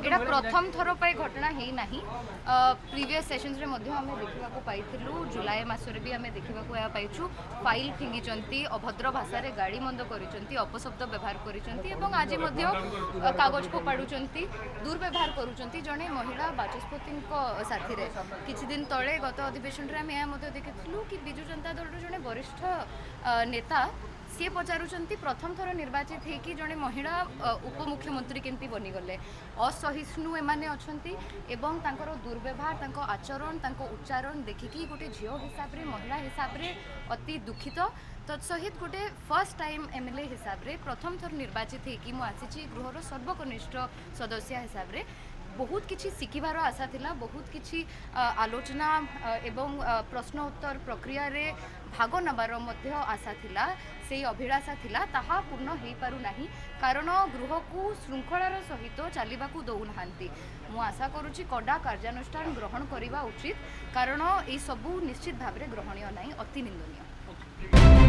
एटा प्रथम थर पे घटना है ना प्रीवियस सेशंस रे मध्य आमे देखिबा को पाइथिलु जुलाई मासरे भी आमे देखिबा को या पाइछु फाइल फिंगिचंती अभद्र भाषा रे गाड़ी मंद करिसंती अपशब्द व्यवहार करिसंती एवं आज मध्य कागज को पाडुचंती दुर्व्यवहार करुचंती जने महिला बाचस्पति साथी रे किछि दिन तळे गत अधिवेशन रे आमे या मध्य देखिथिलु कि बिजु जनता दल रो जने वरिष्ठ नेता सी पचारुचंती प्रथम थर निर्वाचित होगी जड़े महिला उपमुख्यमंत्री केमती बनीगले असहिष्णु एमाने अछंती एवं तांकर दुर्व्यवहार तांको आचरण तांको उच्चारण देखिकी गोटे झियो हिसाब रे महिला हिसाब रे अति दुखित तत्सहित गोटे फर्स्ट टाइम एमएलए हिसाब रे प्रथम थर निर्वाचित होगी मु आसीची गृहर सर्वकनिष्ठ सदस्य हिसाब रे बहुत किछि शिखिबार आशा थिला बहुत किछि आलोचना एवं प्रश्न उत्तर प्रक्रिया रे भाग नबार मध्य आशा थिला से अभिलाषा थिला ताहा पूर्ण हेई पारु नाही कारण गृह को श्रृंखलार सहित चलिबाकू दउनाहांती मु आशा करूची कड़ा कार्यानुष्ठान ग्रहण करिबा उचित कारण ए सबु निश्चित भाव रे ग्रहणीय नाही अति निंदनीय।